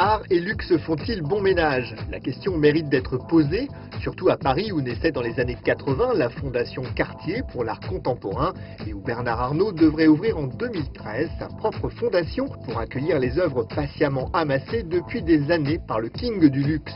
Art et luxe font-ils bon ménage? La question mérite d'être posée, surtout à Paris où naissait dans les années 80 la fondation Cartier pour l'art contemporain et où Bernard Arnault devrait ouvrir en 2013 sa propre fondation pour accueillir les œuvres patiemment amassées depuis des années par le king du luxe.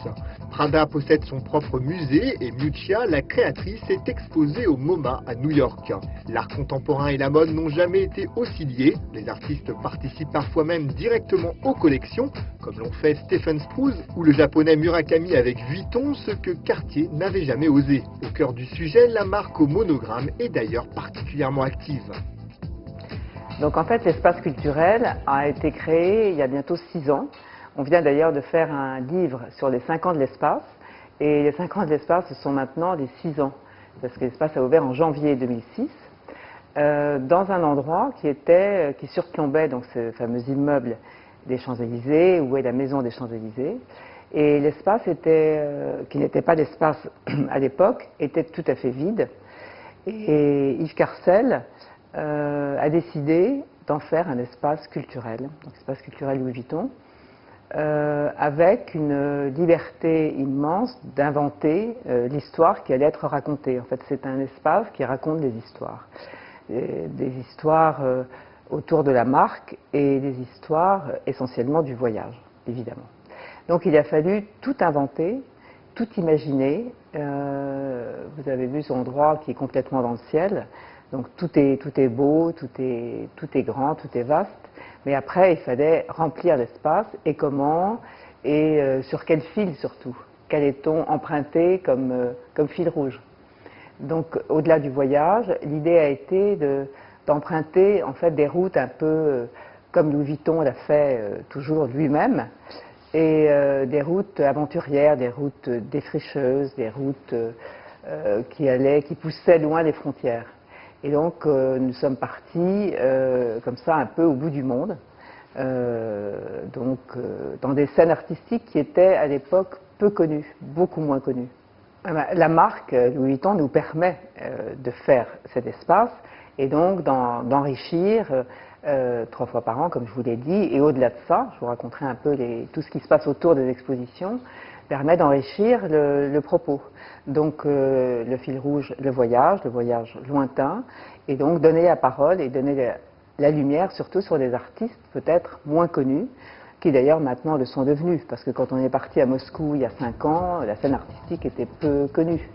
Prada possède son propre musée et Miuccia, la créatrice, est exposée au MoMA à New York. L'art contemporain et la mode n'ont jamais été aussi liés. Les artistes participent parfois même directement aux collections, comme l'ont fait Stephen Sprouse ou le japonais Murakami avec Vuitton, ce que Cartier n'avait jamais osé. Au cœur du sujet, la marque au monogramme est d'ailleurs particulièrement active. Donc en fait, l'espace culturel a été créé il y a bientôt 6 ans. On vient d'ailleurs de faire un livre sur les 5 ans de l'espace. Et les 5 ans de l'espace, ce sont maintenant les 6 ans. Parce que l'espace a ouvert en janvier 2006, dans un endroit qui surplombait donc ce fameux immeuble des Champs-Élysées, où est la maison des Champs-Élysées. Et l'espace qui n'était pas l'espace à l'époque, était tout à fait vide. Et Yves Carcel a décidé d'en faire un espace culturel, donc espace culturel Louis Vuitton, avec une liberté immense d'inventer l'histoire qui allait être racontée. En fait, c'est un espace qui raconte des histoires autour de la marque et des histoires essentiellement du voyage, évidemment. Donc il a fallu tout inventer, tout imaginer. Vous avez vu ce endroit qui est complètement dans le ciel. Donc tout est beau, tout est grand, tout est vaste. Mais après, il fallait remplir l'espace. Et comment? Et sur quel fil surtout? Quel est-on emprunté comme fil rouge? Donc au-delà du voyage, l'idée a été d'emprunter en fait des routes un peu comme Louis Vuitton l'a fait toujours lui-même. Et des routes aventurières, des routes défricheuses, des routes qui poussaient loin des frontières. Et donc nous sommes partis comme ça un peu au bout du monde, dans des scènes artistiques qui étaient à l'époque peu connues, beaucoup moins connues. La marque Louis Vuitton nous permet de faire cet espace et donc d'enrichir 3 fois par an, comme je vous l'ai dit, et au-delà de ça, je vous raconterai un peu tout ce qui se passe autour des expositions, permet d'enrichir le propos. Donc le fil rouge, le voyage lointain, et donc donner la parole et donner la lumière surtout sur des artistes peut-être moins connus, qui d'ailleurs maintenant le sont devenus, parce que quand on est parti à Moscou il y a 5 ans, la scène artistique était peu connue.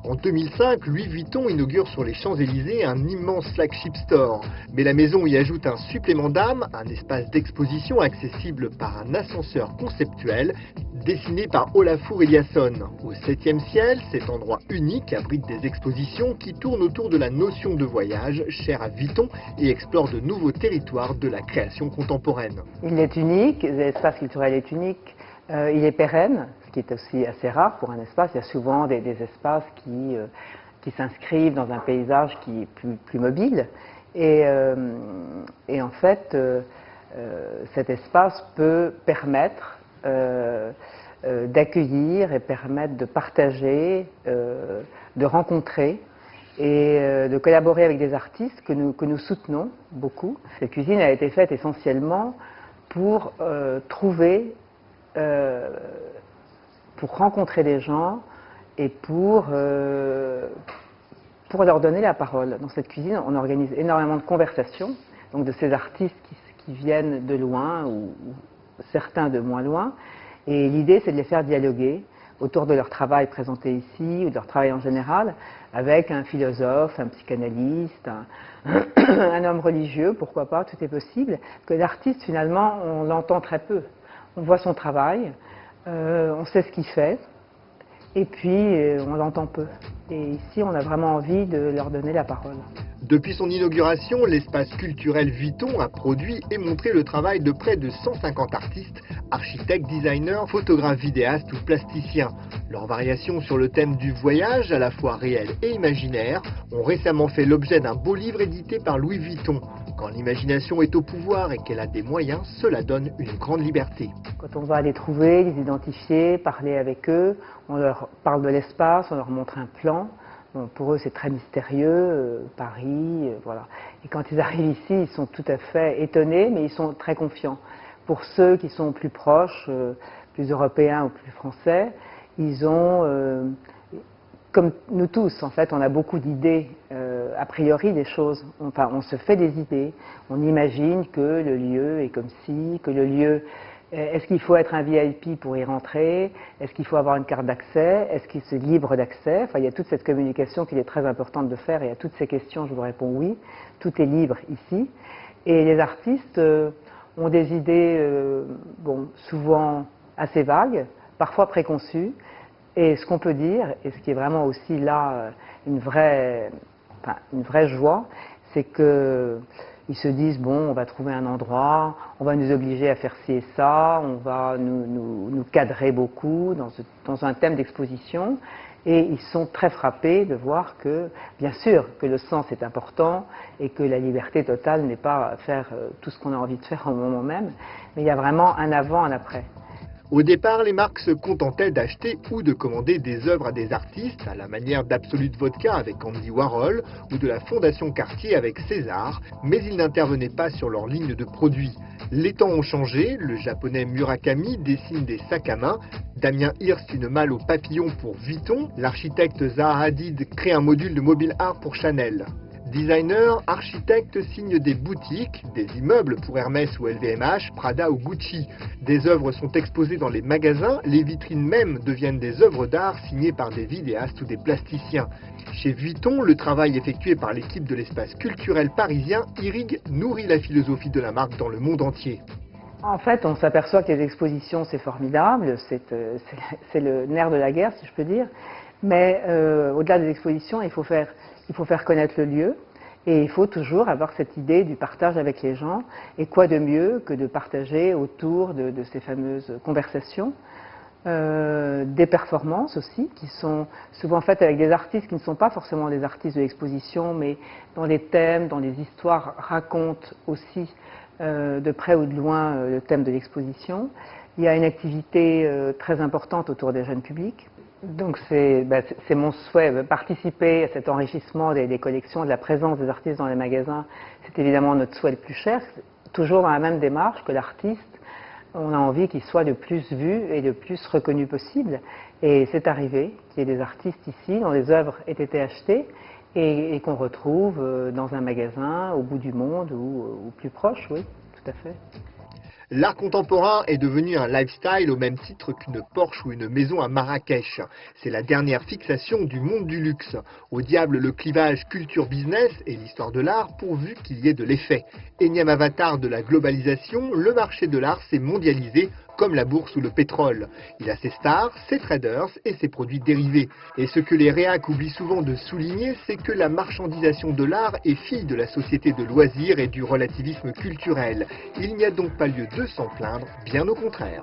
En 2005, Louis Vuitton inaugure sur les Champs-Élysées un immense flagship store. Mais la maison y ajoute un supplément d'âme, un espace d'exposition accessible par un ascenseur conceptuel dessiné par Olafur Eliasson. Au 7e ciel, cet endroit unique abrite des expositions qui tournent autour de la notion de voyage, chère à Vuitton, et explore de nouveaux territoires de la création contemporaine. Il est unique, l'espace culturel est unique. Il est pérenne, ce qui est aussi assez rare pour un espace. Il y a souvent des espaces qui s'inscrivent dans un paysage qui est plus mobile. Et en fait, cet espace peut permettre d'accueillir et permettre de partager, de rencontrer et de collaborer avec des artistes que nous soutenons beaucoup. Cette cuisine a été faite essentiellement pour pour rencontrer des gens et pour leur donner la parole. Dans cette cuisine, on organise énormément de conversations, donc de ces artistes qui viennent de loin ou certains de moins loin. Et l'idée, c'est de les faire dialoguer autour de leur travail présenté ici ou de leur travail en général, avec un philosophe, un psychanalyste, un homme religieux, pourquoi pas, tout est possible. Que l'artiste, finalement, on l'entend très peu. On voit son travail, on sait ce qu'il fait, et puis on l'entend peu. Et ici, on a vraiment envie de leur donner la parole. Depuis son inauguration, l'espace culturel Vuitton a produit et montré le travail de près de 150 artistes, architectes, designers, photographes, vidéastes ou plasticiens. Leurs variations sur le thème du voyage, à la fois réel et imaginaire, ont récemment fait l'objet d'un beau livre édité par Louis Vuitton. Quand l'imagination est au pouvoir et qu'elle a des moyens, cela donne une grande liberté. Quand on va les trouver, les identifier, parler avec eux, on leur parle de l'espace, on leur montre un plan. Bon, pour eux, c'est très mystérieux, Paris, voilà. Et quand ils arrivent ici, ils sont tout à fait étonnés, mais ils sont très confiants. Pour ceux qui sont plus proches, plus européens ou plus français, ils ont, comme nous tous, en fait, on a beaucoup d'idées a priori des choses. Enfin, on se fait des idées. On imagine que le lieu est comme ci, que le lieu... Est-ce qu'il faut être un VIP pour y rentrer? Est-ce qu'il faut avoir une carte d'accès? Est-ce qu'il est libre d'accès? Enfin, il y a toute cette communication qu'il est très importante de faire, et à toutes ces questions, je vous réponds oui. Tout est libre ici. Et les artistes ont des idées, bon, souvent assez vagues, parfois préconçues. Et ce qu'on peut dire, et ce qui est vraiment aussi là une vraie joie, c'est qu'ils se disent, bon, on va trouver un endroit, on va nous obliger à faire ci et ça, on va nous cadrer beaucoup dans un thème d'exposition. Et ils sont très frappés de voir que, bien sûr, que le sens est important et que la liberté totale n'est pas faire tout ce qu'on a envie de faire au moment même, mais il y a vraiment un avant, un après. Au départ, les marques se contentaient d'acheter ou de commander des œuvres à des artistes, à la manière d'Absolute Vodka avec Andy Warhol ou de la Fondation Cartier avec César, mais ils n'intervenaient pas sur leur ligne de produits. Les temps ont changé, le japonais Murakami dessine des sacs à main, Damien Hirst une malle aux papillons pour Vuitton, l'architecte Zaha Hadid crée un module de mobile art pour Chanel. Designers, architectes signent des boutiques, des immeubles pour Hermès ou LVMH, Prada ou Gucci. Des œuvres sont exposées dans les magasins, les vitrines même deviennent des œuvres d'art signées par des vidéastes ou des plasticiens. Chez Vuitton, le travail effectué par l'équipe de l'espace culturel parisien irrigue, nourrit la philosophie de la marque dans le monde entier. En fait, on s'aperçoit que les expositions, c'est formidable, c'est le nerf de la guerre, si je peux dire, mais au-delà des expositions, il faut faire connaître le lieu, et il faut toujours avoir cette idée du partage avec les gens. Et quoi de mieux que de partager autour de ces fameuses conversations, des performances aussi, qui sont souvent faites avec des artistes qui ne sont pas forcément des artistes de l'exposition, mais dont les thèmes, dont les histoires racontent aussi de près ou de loin le thème de l'exposition. Il y a une activité très importante autour des jeunes publics. Donc c'est mon souhait, participer à cet enrichissement des collections, de la présence des artistes dans les magasins, c'est évidemment notre souhait le plus cher, toujours dans la même démarche que l'artiste, on a envie qu'il soit le plus vu et le plus reconnu possible. Et c'est arrivé qu'il y ait des artistes ici dont les œuvres aient été achetées et qu'on retrouve dans un magasin au bout du monde ou plus proche, oui, tout à fait. L'art contemporain est devenu un lifestyle au même titre qu'une Porsche ou une maison à Marrakech. C'est la dernière fixation du monde du luxe. Au diable le clivage culture-business et l'histoire de l'art pourvu qu'il y ait de l'effet. Énième avatar de la globalisation, le marché de l'art s'est mondialisé comme la bourse ou le pétrole. Il a ses stars, ses traders et ses produits dérivés. Et ce que les réacs oublient souvent de souligner, c'est que la marchandisation de l'art est fille de la société de loisirs et du relativisme culturel. Il n'y a donc pas lieu de s'en plaindre, bien au contraire.